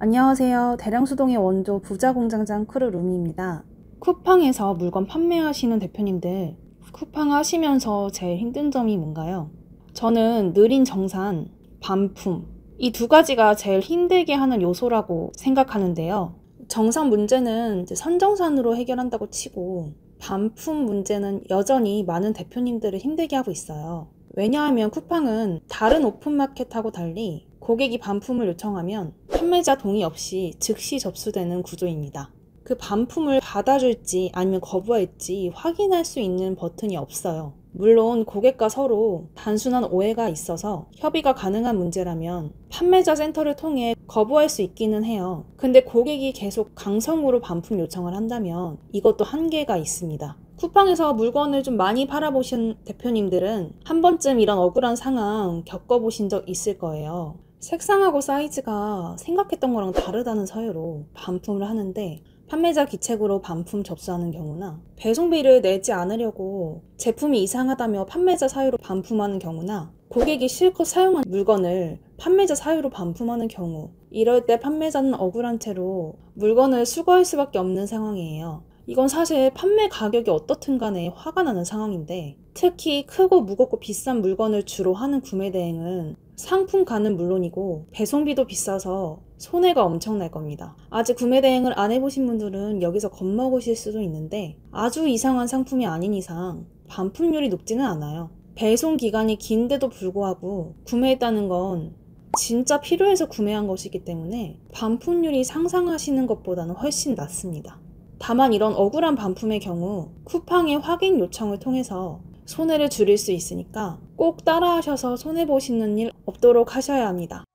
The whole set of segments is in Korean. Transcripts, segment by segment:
안녕하세요. 대량수동의 원조 부자공장장 크루루미입니다. 쿠팡에서 물건 판매하시는 대표님들, 쿠팡 하시면서 제일 힘든 점이 뭔가요? 저는 느린 정산, 반품, 이 두 가지가 제일 힘들게 하는 요소라고 생각하는데요. 정산 문제는 선정산으로 해결한다고 치고 반품 문제는 여전히 많은 대표님들을 힘들게 하고 있어요. 왜냐하면 쿠팡은 다른 오픈마켓하고 달리 고객이 반품을 요청하면 판매자 동의 없이 즉시 접수되는 구조입니다. 그 반품을 받아줄지 아니면 거부할지 확인할 수 있는 버튼이 없어요. 물론 고객과 서로 단순한 오해가 있어서 협의가 가능한 문제라면 판매자 센터를 통해 거부할 수 있기는 해요. 근데 고객이 계속 강성으로 반품 요청을 한다면 이것도 한계가 있습니다. 쿠팡에서 물건을 좀 많이 팔아보신 대표님들은 한 번쯤 이런 억울한 상황 겪어보신 적 있을 거예요. 색상하고 사이즈가 생각했던 거랑 다르다는 사유로 반품을 하는데 판매자 기책으로 반품 접수하는 경우나 배송비를 내지 않으려고 제품이 이상하다며 판매자 사유로 반품하는 경우나 고객이 실컷 사용한 물건을 판매자 사유로 반품하는 경우, 이럴 때 판매자는 억울한 채로 물건을 수거할 수밖에 없는 상황이에요. 이건 사실 판매 가격이 어떻든 간에 화가 나는 상황인데, 특히 크고 무겁고 비싼 물건을 주로 하는 구매 대행은 상품가는 물론이고 배송비도 비싸서 손해가 엄청날 겁니다. 아직 구매 대행을 안 해보신 분들은 여기서 겁먹으실 수도 있는데, 아주 이상한 상품이 아닌 이상 반품률이 높지는 않아요. 배송 기간이 긴데도 불구하고 구매했다는 건 진짜 필요해서 구매한 것이기 때문에 반품률이 상상하시는 것보다는 훨씬 낮습니다. 다만 이런 억울한 반품의 경우 쿠팡의 확인 요청을 통해서 손해를 줄일 수 있으니까 꼭 따라하셔서 손해보시는 일 없도록 하셔야 합니다.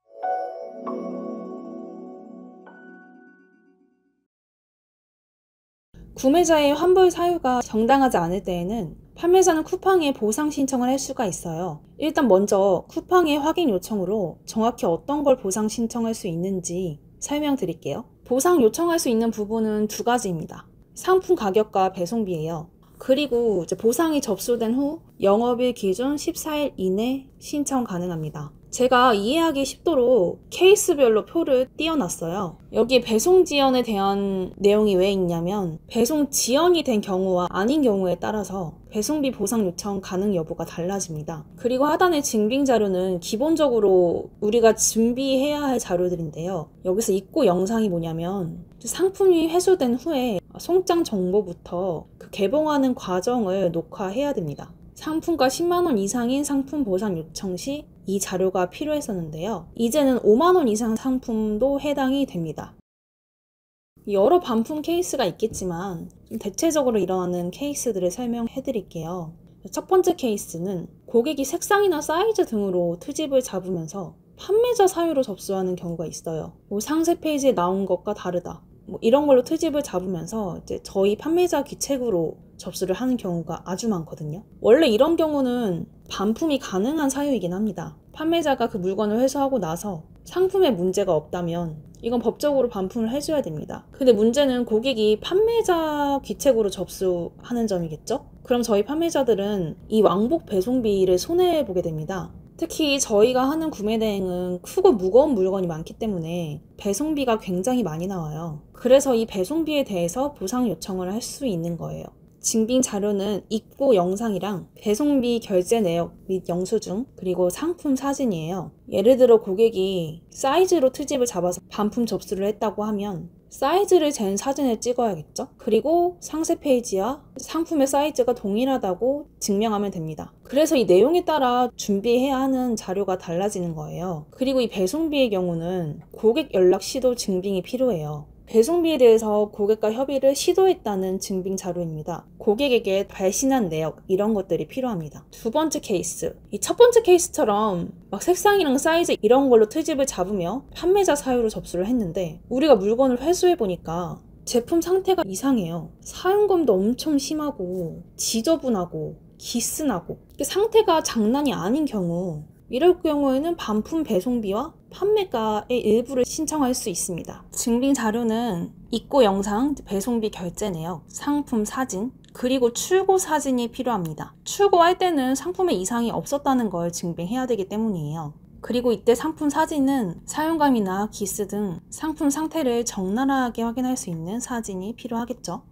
구매자의 환불 사유가 정당하지 않을 때에는 판매자는 쿠팡에 보상 신청을 할 수가 있어요. 일단 먼저 쿠팡의 확인 요청으로 정확히 어떤 걸 보상 신청할 수 있는지 설명드릴게요. 보상 요청할 수 있는 부분은 두 가지입니다. 상품 가격과 배송비예요. 그리고 보상이 접수된 후 영업일 기준 14일 이내 신청 가능합니다. 제가 이해하기 쉽도록 케이스별로 표를 띄워놨어요. 여기 배송 지연에 대한 내용이 왜 있냐면 배송 지연이 된 경우와 아닌 경우에 따라서 배송비 보상 요청 가능 여부가 달라집니다. 그리고 하단의 증빙 자료는 기본적으로 우리가 준비해야 할 자료들인데요. 여기서 입고 영상이 뭐냐면 상품이 회수된 후에 송장 정보부터 그 개봉하는 과정을 녹화해야 됩니다. 상품가 10만원 이상인 상품 보상 요청 시 이 자료가 필요했었는데요. 이제는 5만원 이상 상품도 해당이 됩니다. 여러 반품 케이스가 있겠지만 대체적으로 일어나는 케이스들을 설명해 드릴게요. 첫 번째 케이스는 고객이 색상이나 사이즈 등으로 트집을 잡으면서 판매자 사유로 접수하는 경우가 있어요. 상세 페이지에 나온 것과 다르다, 이런 걸로 트집을 잡으면서 이제 저희 판매자 기책으로 접수를 하는 경우가 아주 많거든요. 원래 이런 경우는 반품이 가능한 사유이긴 합니다. 판매자가 그 물건을 회수하고 나서 상품에 문제가 없다면 이건 법적으로 반품을 해줘야 됩니다. 근데 문제는 고객이 판매자 기책으로 접수하는 점이겠죠? 그럼 저희 판매자들은 이 왕복 배송비를 손해보게 됩니다. 특히 저희가 하는 구매 대행은 크고 무거운 물건이 많기 때문에 배송비가 굉장히 많이 나와요. 그래서 이 배송비에 대해서 보상 요청을 할 수 있는 거예요. 증빙 자료는 입고 영상이랑 배송비 결제 내역 및 영수증, 그리고 상품 사진이에요. 예를 들어 고객이 사이즈로 트집을 잡아서 반품 접수를 했다고 하면 사이즈를 잰 사진을 찍어야겠죠? 그리고 상세 페이지와 상품의 사이즈가 동일하다고 증명하면 됩니다. 그래서 이 내용에 따라 준비해야 하는 자료가 달라지는 거예요. 그리고 이 배송비의 경우는 고객 연락 시도 증빙이 필요해요. 배송비에 대해서 고객과 협의를 시도했다는 증빙 자료입니다. 고객에게 발신한 내역, 이런 것들이 필요합니다. 두 번째 케이스, 이 첫 번째 케이스처럼 막 색상이랑 사이즈 이런 걸로 트집을 잡으며 판매자 사유로 접수를 했는데 우리가 물건을 회수해보니까 제품 상태가 이상해요. 사용감도 엄청 심하고 지저분하고 기스나고 상태가 장난이 아닌 경우, 이럴 경우에는 반품 배송비와 판매가의 일부를 신청할 수 있습니다. 증빙 자료는 입고 영상, 배송비 결제 내역, 상품 사진, 그리고 출고 사진이 필요합니다. 출고할 때는 상품에 이상이 없었다는 걸 증빙해야 되기 때문이에요. 그리고 이때 상품 사진은 사용감이나 기스 등 상품 상태를 적나라하게 확인할 수 있는 사진이 필요하겠죠.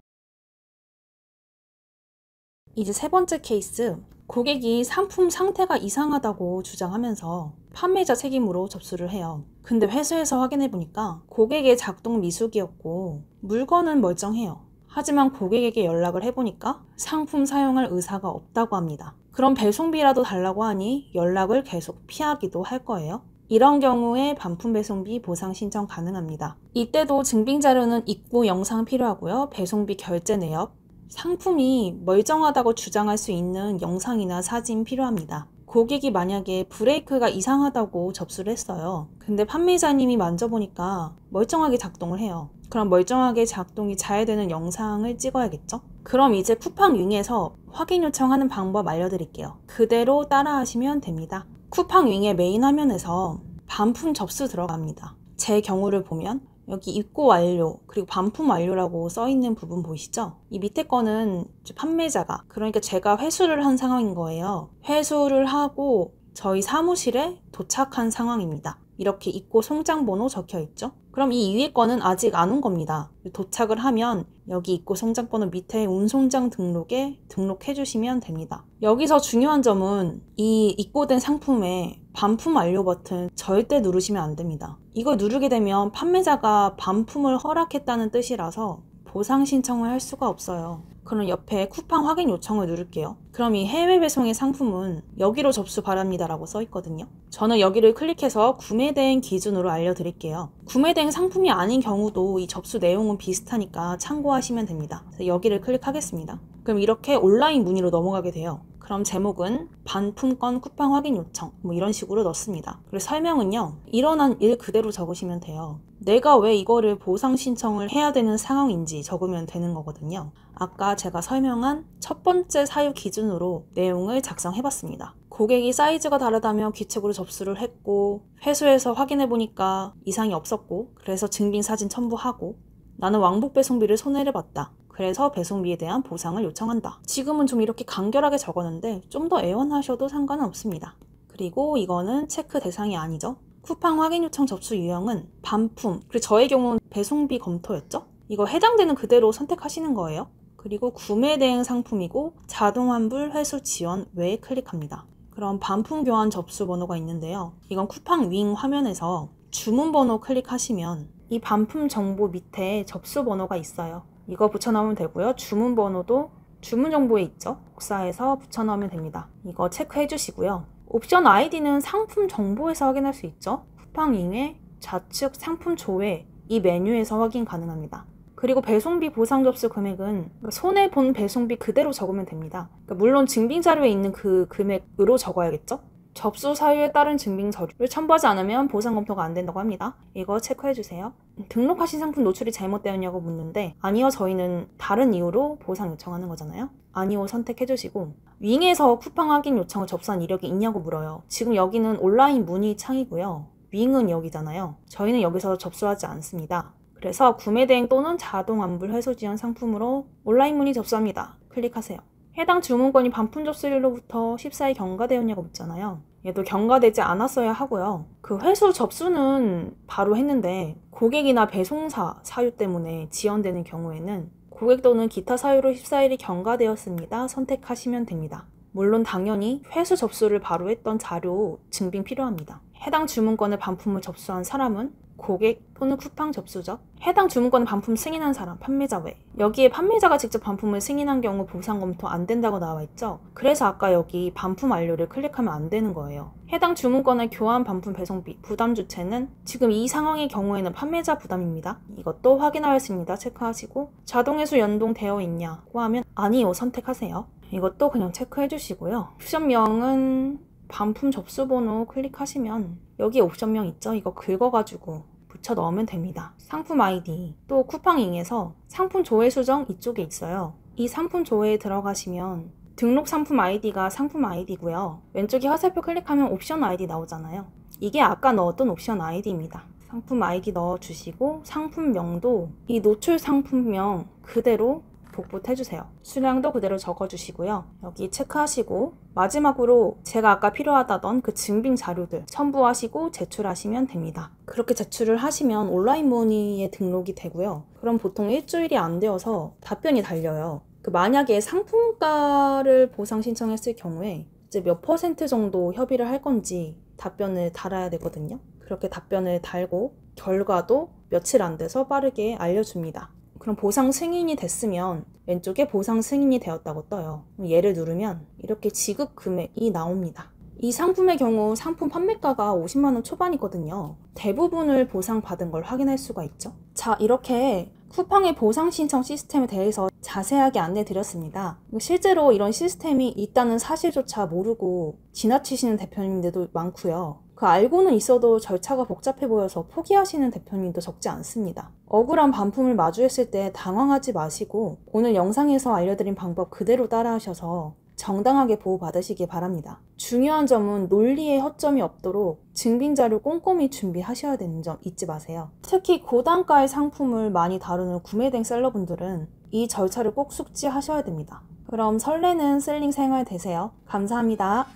이제 세 번째 케이스, 고객이 상품 상태가 이상하다고 주장하면서 판매자 책임으로 접수를 해요. 근데 회수해서 확인해 보니까 고객의 작동 미숙이었고 물건은 멀쩡해요. 하지만 고객에게 연락을 해보니까 상품 사용할 의사가 없다고 합니다. 그럼 배송비라도 달라고 하니 연락을 계속 피하기도 할 거예요. 이런 경우에 반품 배송비 보상 신청 가능합니다. 이때도 증빙 자료는 입고 영상 필요하고요. 배송비 결제 내역, 상품이 멀쩡하다고 주장할 수 있는 영상이나 사진 필요합니다. 고객이 만약에 브레이크가 이상하다고 접수를 했어요. 근데 판매자님이 만져보니까 멀쩡하게 작동을 해요. 그럼 멀쩡하게 작동이 잘 되는 영상을 찍어야겠죠? 그럼 이제 쿠팡윙에서 확인 요청하는 방법 알려드릴게요. 그대로 따라하시면 됩니다. 쿠팡윙의 메인 화면에서 반품 접수 들어갑니다. 제 경우를 보면 여기 입고 완료 그리고 반품 완료라고 써있는 부분 보이시죠? 이 밑에 거는 판매자가, 그러니까 제가 회수를 한 상황인 거예요. 회수를 하고 저희 사무실에 도착한 상황입니다. 이렇게 입고 송장 번호 적혀 있죠? 그럼 이 위에 거는 아직 안 온 겁니다. 도착을 하면 여기 입고 송장 번호 밑에 운송장 등록에 등록해 주시면 됩니다. 여기서 중요한 점은 이 입고된 상품에 반품 완료 버튼 절대 누르시면 안 됩니다. 이걸 누르게 되면 판매자가 반품을 허락했다는 뜻이라서 보상 신청을 할 수가 없어요. 그럼 옆에 쿠팡 확인 요청을 누를게요. 그럼 이 해외 배송의 상품은 여기로 접수 바랍니다 라고 써 있거든요. 저는 여기를 클릭해서 구매대행 기준으로 알려드릴게요. 구매대행 상품이 아닌 경우도 이 접수 내용은 비슷하니까 참고하시면 됩니다. 그래서 여기를 클릭하겠습니다. 그럼 이렇게 온라인 문의로 넘어가게 돼요. 그럼 제목은 반품권 쿠팡 확인 요청 이런 식으로 넣습니다. 그리고 설명은요, 일어난 일 그대로 적으시면 돼요. 내가 왜 이거를 보상 신청을 해야 되는 상황인지 적으면 되는 거거든요. 아까 제가 설명한 첫 번째 사유 기준으로 내용을 작성해봤습니다. 고객이 사이즈가 다르다며 귀책으로 접수를 했고 회수해서 확인해보니까 이상이 없었고 그래서 증빙사진 첨부하고 나는 왕복 배송비를 손해를 봤다. 그래서 배송비에 대한 보상을 요청한다. 지금은 좀 이렇게 간결하게 적었는데 좀 더 애원하셔도 상관은 없습니다. 그리고 이거는 체크 대상이 아니죠. 쿠팡 확인 요청 접수 유형은 반품, 그리고 저의 경우는 배송비 검토였죠. 이거 해당되는 그대로 선택하시는 거예요. 그리고 구매 대행 상품이고 자동 환불 회수 지원 외에 클릭합니다. 그럼 반품 교환 접수 번호가 있는데요. 이건 쿠팡 윙 화면에서 주문 번호 클릭하시면 이 반품 정보 밑에 접수 번호가 있어요. 이거 붙여넣으면 되고요. 주문 번호도 주문 정보에 있죠. 복사해서 붙여넣으면 됩니다. 이거 체크해 주시고요. 옵션 아이디는 상품 정보에서 확인할 수 있죠. 쿠팡윙의 좌측 상품 조회 이 메뉴에서 확인 가능합니다. 그리고 배송비 보상 접수 금액은 손해본 배송비 그대로 적으면 됩니다. 물론 증빙 자료에 있는 그 금액으로 적어야겠죠. 접수 사유에 따른 증빙 서류를 첨부하지 않으면 보상 검토가 안 된다고 합니다. 이거 체크해 주세요. 등록하신 상품 노출이 잘못되었냐고 묻는데 아니요, 저희는 다른 이유로 보상 요청하는 거잖아요. 아니요 선택해 주시고, 윙에서 쿠팡 확인 요청을 접수한 이력이 있냐고 물어요. 지금 여기는 온라인 문의 창이고요. 윙은 여기잖아요. 저희는 여기서 접수하지 않습니다. 그래서 구매 대행 또는 자동 환불 회수 지원 상품으로 온라인 문의 접수합니다. 클릭하세요. 해당 주문건이 반품 접수일로부터 14일 경과되었냐고 묻잖아요. 얘도 경과되지 않았어야 하고요. 그 회수 접수는 바로 했는데 고객이나 배송사 사유 때문에 지연되는 경우에는 고객 또는 기타 사유로 14일이 경과되었습니다. 선택하시면 됩니다. 물론 당연히 회수 접수를 바로 했던 자료 증빙 필요합니다. 해당 주문건을 반품을 접수한 사람은 고객 또는 쿠팡 접수죠. 해당 주문건을 반품 승인한 사람, 판매자 외. 여기에 판매자가 직접 반품을 승인한 경우 보상 검토 안 된다고 나와 있죠. 그래서 아까 여기 반품 완료를 클릭하면 안 되는 거예요. 해당 주문건의 교환 반품 배송비, 부담 주체는 지금 이 상황의 경우에는 판매자 부담입니다. 이것도 확인하였습니다. 체크하시고 자동 회수 연동되어 있냐고 하면 아니요 선택하세요. 이것도 그냥 체크해 주시고요. 옵션명은 반품 접수 번호 클릭하시면 여기 옵션명 있죠? 이거 긁어가지고 붙여 넣으면 됩니다. 상품 아이디, 또 쿠팡잉에서 상품 조회 수정 이쪽에 있어요. 이 상품 조회에 들어가시면 등록 상품 아이디가 상품 아이디고요. 왼쪽에 화살표 클릭하면 옵션 아이디 나오잖아요. 이게 아까 넣었던 옵션 아이디입니다. 상품 아이디 넣어주시고 상품명도 이 노출 상품명 그대로 복붙해주세요. 수량도 그대로 적어주시고요. 여기 체크하시고 마지막으로 제가 아까 필요하다던 그 증빙 자료들 첨부하시고 제출하시면 됩니다. 그렇게 제출을 하시면 온라인 문의에 등록이 되고요. 그럼 보통 일주일이 안 되어서 답변이 달려요. 만약에 상품가를 보상 신청했을 경우에 이제 몇 % 정도 협의를 할 건지 답변을 달아야 되거든요. 그렇게 답변을 달고 결과도 며칠 안 돼서 빠르게 알려줍니다. 그럼 보상 승인이 됐으면 왼쪽에 보상 승인이 되었다고 떠요. 얘를 누르면 이렇게 지급 금액이 나옵니다. 이 상품의 경우 상품 판매가가 50만 원 초반이거든요. 대부분을 보상받은 걸 확인할 수가 있죠. 자, 이렇게 쿠팡의 보상 신청 시스템에 대해서 자세하게 안내 드렸습니다. 실제로 이런 시스템이 있다는 사실조차 모르고 지나치시는 대표님들도 많고요. 알고는 있어도 절차가 복잡해 보여서 포기하시는 대표님도 적지 않습니다. 억울한 반품을 마주했을 때 당황하지 마시고 오늘 영상에서 알려드린 방법 그대로 따라하셔서 정당하게 보호받으시기 바랍니다. 중요한 점은 논리에 허점이 없도록 증빙자료 꼼꼼히 준비하셔야 되는 점 잊지 마세요. 특히 고단가의 상품을 많이 다루는 구매된 셀러분들은 이 절차를 꼭 숙지하셔야 됩니다. 그럼 설레는 셀링 생활 되세요. 감사합니다.